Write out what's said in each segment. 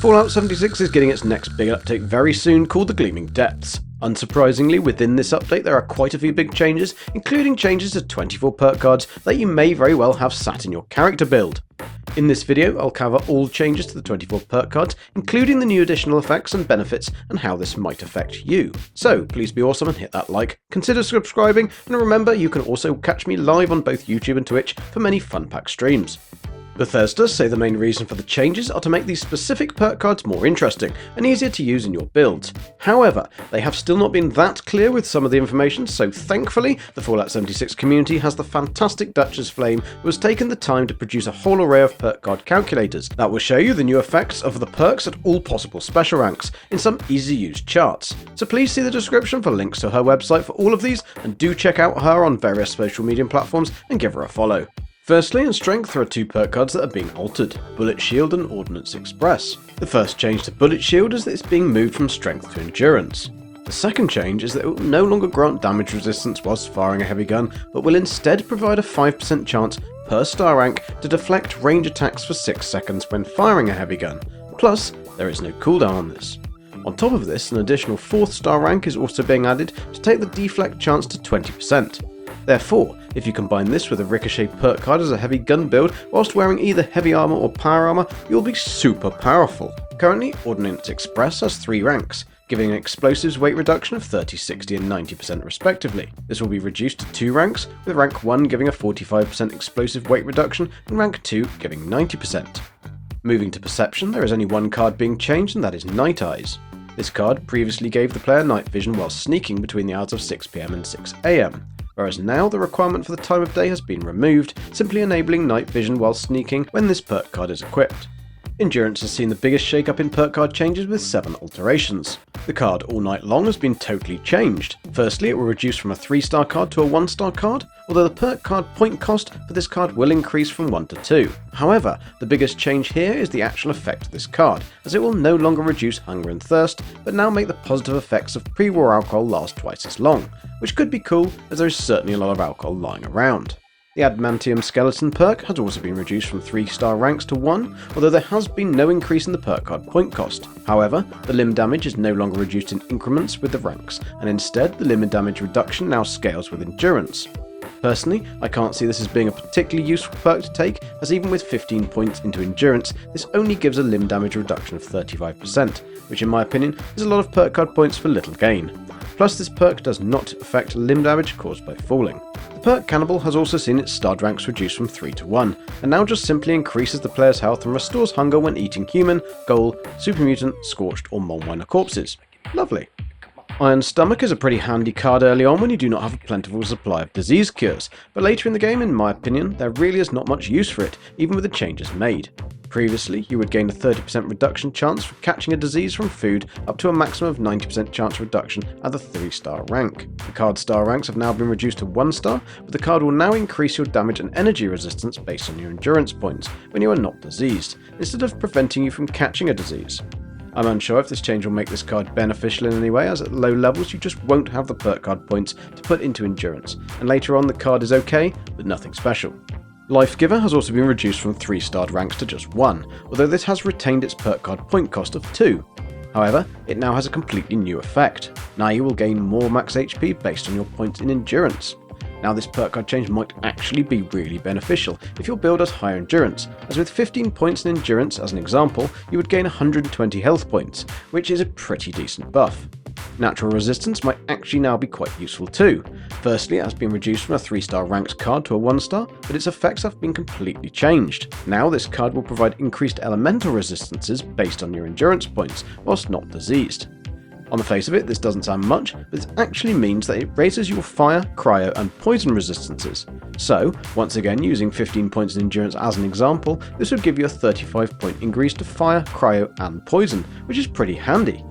Fallout 76 is getting its next big update very soon, called the Gleaming Depths. Unsurprisingly, within this update there are quite a few big changes, including changes to 24 perk cards that you may very well have sat in your character build. In this video, I'll cover all changes to the 24 perk cards, including the new additional effects and benefits and how this might affect you. So please be awesome and hit that like, consider subscribing, and remember you can also catch me live on both YouTube and Twitch for many fun pack streams. Bethesda say the main reason for the changes are to make these specific perk cards more interesting and easier to use in your builds. However, they have still not been that clear with some of the information, so thankfully the Fallout 76 community has the fantastic Duchess Flame who has taken the time to produce a whole array of perk card calculators that will show you the new effects of the perks at all possible special ranks in some easy to use charts. So please see the description for links to her website for all of these, and do check out her on various social media platforms and give her a follow. Firstly, in Strength there are two perk cards that are being altered, Bullet Shield and Ordnance Express. The first change to Bullet Shield is that it's being moved from Strength to Endurance. The second change is that it will no longer grant damage resistance whilst firing a heavy gun, but will instead provide a 5% chance per star rank to deflect range attacks for 6 seconds when firing a heavy gun. Plus, there is no cooldown on this. On top of this, an additional 4th star rank is also being added to take the deflect chance to 20%. Therefore, if you combine this with a Ricochet perk card as a heavy gun build whilst wearing either heavy armor or power armor, you'll be super powerful. Currently, Ordnance Express has 3 ranks, giving explosives weight reduction of 30, 60 and 90% respectively. This will be reduced to 2 ranks, with rank 1 giving a 45% explosive weight reduction and rank 2 giving 90%. Moving to Perception, there is only one card being changed, and that is Night Eyes. This card previously gave the player night vision while sneaking between the hours of 6 PM and 6 AM. Whereas now the requirement for the time of day has been removed, simply enabling night vision while sneaking when this perk card is equipped. Endurance has seen the biggest shake-up in perk card changes with 7 alterations. The card All Night Long has been totally changed. Firstly, it will reduce from a 3-star card to a 1-star card, although the perk card point cost for this card will increase from 1 to 2. However, the biggest change here is the actual effect of this card, as it will no longer reduce hunger and thirst, but now make the positive effects of pre-war alcohol last twice as long, which could be cool as there is certainly a lot of alcohol lying around. The Adamantium Skeleton perk has also been reduced from 3-star ranks to 1, although there has been no increase in the perk card point cost. However, the limb damage is no longer reduced in increments with the ranks, and instead the limb damage reduction now scales with endurance. Personally, I can't see this as being a particularly useful perk to take, as even with 15 points into endurance, this only gives a limb damage reduction of 35%, which in my opinion is a lot of perk card points for little gain. Plus, this perk does not affect limb damage caused by falling. The perk Cannibal has also seen its starred ranks reduced from 3 to 1, and now just simply increases the player's health and restores hunger when eating human, ghoul, super mutant, scorched or Molminer corpses. Lovely. Iron Stomach is a pretty handy card early on when you do not have a plentiful supply of disease cures, but later in the game, in my opinion, there really is not much use for it, even with the changes made. Previously, you would gain a 30% reduction chance for catching a disease from food, up to a maximum of 90% chance reduction at the 3-star rank. The card star ranks have now been reduced to 1 star, but the card will now increase your damage and energy resistance based on your endurance points when you are not diseased, instead of preventing you from catching a disease. I'm unsure if this change will make this card beneficial in any way, as at low levels you just won't have the perk card points to put into endurance, and later on the card is okay, but nothing special. Life Giver has also been reduced from 3-starred ranks to just 1, although this has retained its perk card point cost of 2. However, it now has a completely new effect. Now you will gain more max HP based on your points in endurance. Now this perk card change might actually be really beneficial if your build has higher endurance, as with 15 points in endurance as an example, you would gain 120 health points, which is a pretty decent buff. Natural resistance might actually now be quite useful too. Firstly, it has been reduced from a 3-star ranked card to a 1-star, but its effects have been completely changed. Now this card will provide increased elemental resistances based on your endurance points, whilst not diseased. On the face of it, this doesn't sound much, but this actually means that it raises your fire, cryo and poison resistances. So, once again using 15 points in endurance as an example, this would give you a 35 point increase to fire, cryo and poison, which is pretty handy.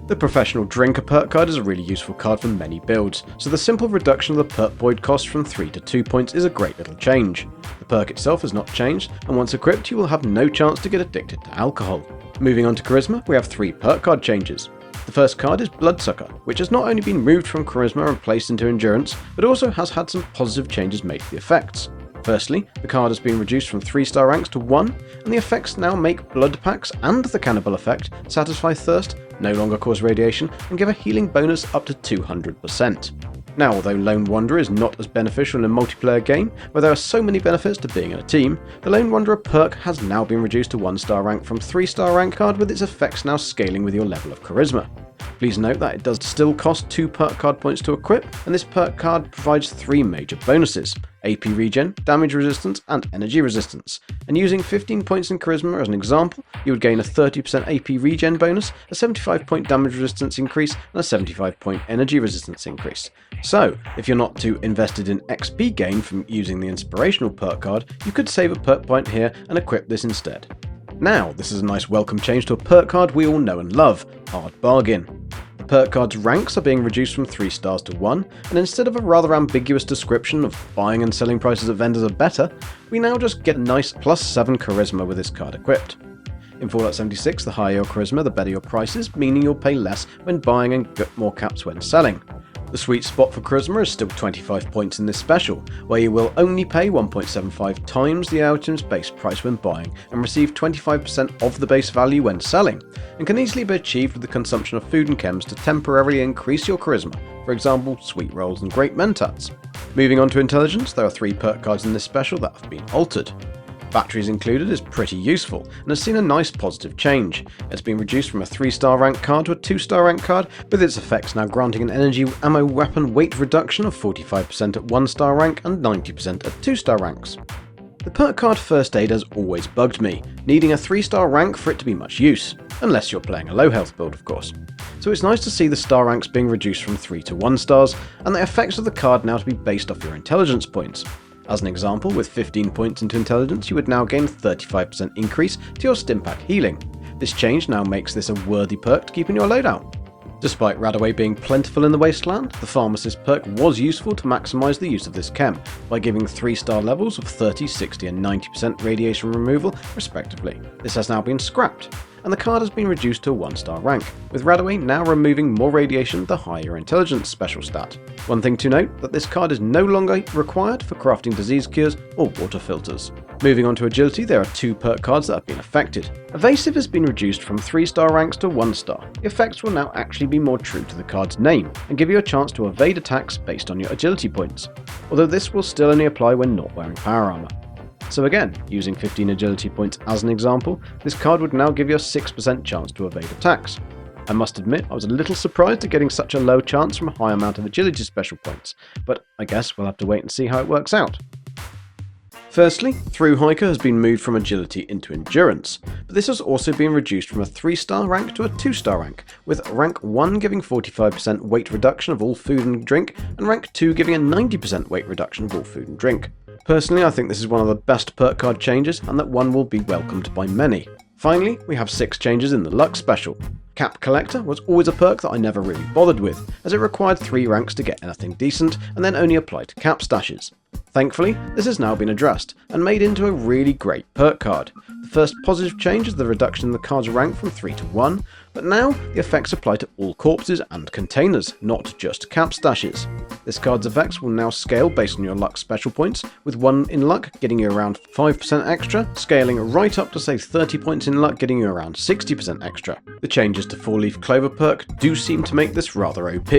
The Professional Drinker perk card is a really useful card for many builds, so the simple reduction of the perk void cost from 3 to 2 points is a great little change. The perk itself has not changed, and once equipped you will have no chance to get addicted to alcohol. Moving on to Charisma, we have 3 perk card changes. The first card is Bloodsucker, which has not only been moved from Charisma and placed into Endurance, but also has had some positive changes made to the effects. Firstly, the card has been reduced from 3-star ranks to 1, and the effects now make blood packs and the Cannibal effect satisfy thirst, no longer cause radiation, and give a healing bonus up to 200%. Now, although Lone Wanderer is not as beneficial in a multiplayer game, where there are so many benefits to being in a team, the Lone Wanderer perk has now been reduced to 1-star rank from 3-star rank card, with its effects now scaling with your level of charisma. Please note that it does still cost 2 perk card points to equip, and this perk card provides 3 major bonuses: AP regen, damage resistance, and energy resistance. And using 15 points in charisma as an example, you would gain a 30% AP regen bonus, a 75 point damage resistance increase, and a 75 point energy resistance increase. So, if you're not too invested in XP gain from using the inspirational perk card, you could save a perk point here and equip this instead. Now, this is a nice welcome change to a perk card we all know and love, Hard Bargain. The perk card's ranks are being reduced from 3 stars to 1, and instead of a rather ambiguous description of buying and selling prices at vendors are better, we now just get a nice +7 charisma with this card equipped. In Fallout 76, the higher your charisma, the better your prices, meaning you'll pay less when buying and get more caps when selling. The sweet spot for charisma is still 25 points in this special, where you will only pay 1.75 times the item's base price when buying and receive 25% of the base value when selling, and can easily be achieved with the consumption of food and chems to temporarily increase your charisma, for example, sweet rolls and great mentats. Moving on to intelligence, there are 3 perk cards in this special that have been altered. Batteries included is pretty useful and has seen a nice positive change. It's been reduced from a 3-star rank card to a 2-star rank card, with its effects now granting an energy ammo weapon weight reduction of 45% at 1-star rank and 90% at 2-star ranks. The perk card First Aid has always bugged me, needing a 3-star rank for it to be much use, unless you're playing a low health build of course. So it's nice to see the star ranks being reduced from 3 to 1 stars, and the effects of the card now to be based off your intelligence points. As an example, with 15 points into intelligence, you would now gain 35% increase to your Stimpak healing. This change now makes this a worthy perk to keep in your loadout. Despite Radaway being plentiful in the wasteland, the Pharmacist perk was useful to maximise the use of this chem, by giving 3-star levels of 30, 60 and 90% radiation removal respectively. This has now been scrapped, and the card has been reduced to a 1-star rank, with Radaway now removing more radiation the higher your intelligence special stat. One thing to note, that this card is no longer required for crafting disease cures or water filters. Moving on to agility, there are 2 perk cards that have been affected. Evasive has been reduced from 3-star ranks to 1-star. The effects will now actually be more true to the card's name, and give you a chance to evade attacks based on your agility points, although this will still only apply when not wearing power armor. So again, using 15 agility points as an example, this card would now give you a 6% chance to evade attacks. I must admit, I was a little surprised at getting such a low chance from a high amount of agility special points, but I guess we'll have to wait and see how it works out. Firstly, Thru-Hiker has been moved from agility into endurance, but this has also been reduced from a 3-star rank to a 2-star rank, with rank 1 giving 45% weight reduction of all food and drink, and rank 2 giving a 90% weight reduction of all food and drink. Personally, I think this is one of the best perk card changes, and that one will be welcomed by many. Finally, we have 6 changes in the luck special. Cap Collector was always a perk that I never really bothered with, as it required 3 ranks to get anything decent, and then only applied to cap stashes. Thankfully, this has now been addressed, and made into a really great perk card. The first positive change is the reduction in the card's rank from 3 to 1, but now the effects apply to all corpses and containers, not just cap stashes. This card's effects will now scale based on your luck special points, with 1 in luck getting you around 5% extra, scaling right up to say 30 points in luck getting you around 60% extra. The changes to 4-leaf Clover perk do seem to make this rather OP.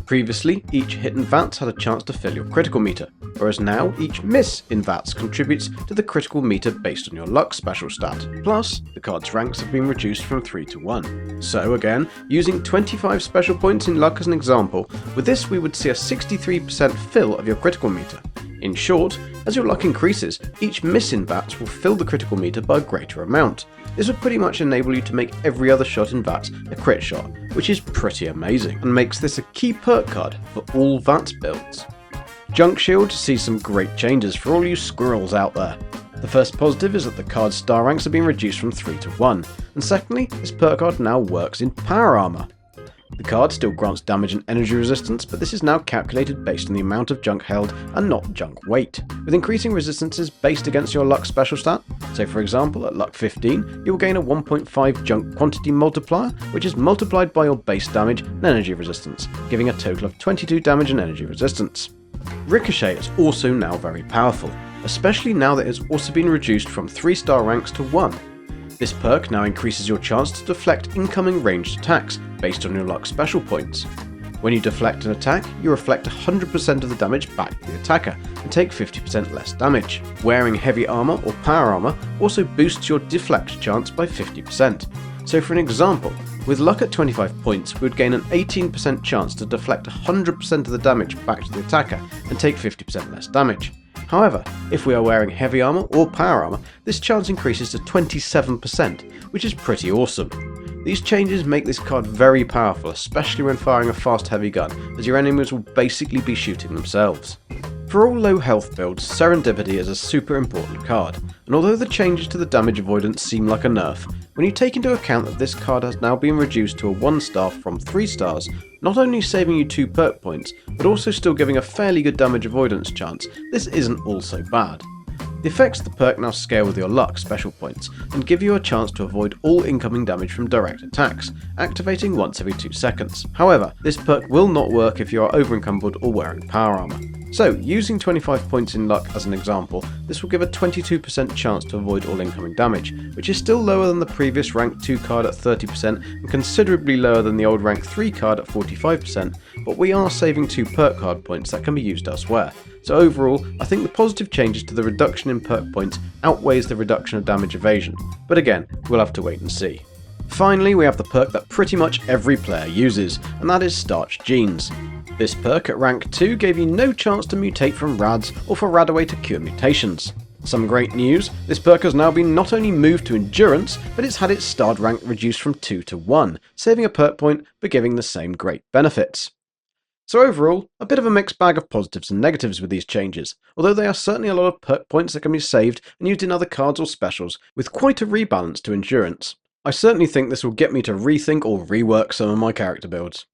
Previously, each hit in VATS had a chance to fill your critical meter, whereas now each miss in VATS contributes to the critical meter based on your luck special stat. Plus, the card's ranks have been reduced from 3 to 1. So again, using 25 special points in luck as an example, with this we would see a 63% fill of your critical meter. In short, as your luck increases, each miss in VATS will fill the critical meter by a greater amount. This would pretty much enable you to make every other shot in VATS a crit shot, which is pretty amazing, and makes this a key perk card for all VATS builds. Junk Shield sees some great changes for all you squirrels out there. The first positive is that the card's star ranks have been reduced from 3 to 1, and secondly, this perk card now works in power armor. The card still grants damage and energy resistance, but this is now calculated based on the amount of junk held and not junk weight, with increasing resistances based against your luck special stat. So for example, at luck 15, you will gain a 1.5 junk quantity multiplier, which is multiplied by your base damage and energy resistance, giving a total of 22 damage and energy resistance. Ricochet is also now very powerful. especially now that it's also been reduced from 3-star ranks to 1. This perk now increases your chance to deflect incoming ranged attacks based on your luck special points. When you deflect an attack, you reflect 100% of the damage back to the attacker and take 50% less damage. Wearing heavy armor or power armor also boosts your deflect chance by 50%. So for an example, with luck at 25 points, we would gain an 18% chance to deflect 100% of the damage back to the attacker and take 50% less damage. However, if we are wearing heavy armor or power armor, this chance increases to 27%, which is pretty awesome. These changes make this card very powerful, especially when firing a fast heavy gun, as your enemies will basically be shooting themselves. For all low health builds, Serendipity is a super important card, and although the changes to the damage avoidance seem like a nerf, when you take into account that this card has now been reduced to a 1-star from 3 stars, not only saving you 2 perk points, but also still giving a fairly good damage avoidance chance, this isn't all so bad. The effects of the perk now scale with your luck special points, and give you a chance to avoid all incoming damage from direct attacks, activating once every 2 seconds. However, this perk will not work if you are over-encumbered or wearing power armor. So, using 25 points in luck as an example, this will give a 22% chance to avoid all incoming damage, which is still lower than the previous rank 2 card at 30% and considerably lower than the old rank 3 card at 45%, but we are saving 2 perk card points that can be used elsewhere. So overall, I think the positive changes to the reduction in perk points outweighs the reduction of damage evasion, but again, we'll have to wait and see. Finally, we have the perk that pretty much every player uses, and that is Starched Genes. This perk at rank 2 gave you no chance to mutate from rads or for Radaway to cure mutations. Some great news, this perk has now been not only moved to Endurance, but it's had its starred rank reduced from 2 to 1, saving a perk point but giving the same great benefits. So overall, a bit of a mixed bag of positives and negatives with these changes, although there are certainly a lot of perk points that can be saved and used in other cards or specials, with quite a rebalance to Endurance. I certainly think this will get me to rethink or rework some of my character builds.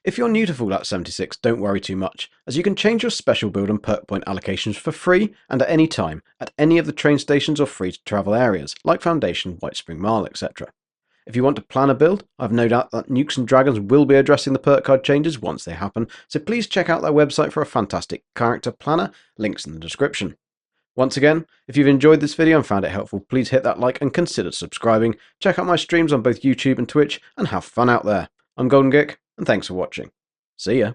If you're new to Fallout 76, don't worry too much, as you can change your special build and perk point allocations for free and at any time, at any of the train stations or free to travel areas, like Foundation, White Spring Mile, etc. If you want to plan a build, I've no doubt that Nukes and Dragons will be addressing the perk card changes once they happen, so please check out their website for a fantastic character planner, links in the description. Once again, if you've enjoyed this video and found it helpful, please hit that like and consider subscribing, check out my streams on both YouTube and Twitch, and have fun out there. I'm Golden Geek, and thanks for watching. See ya.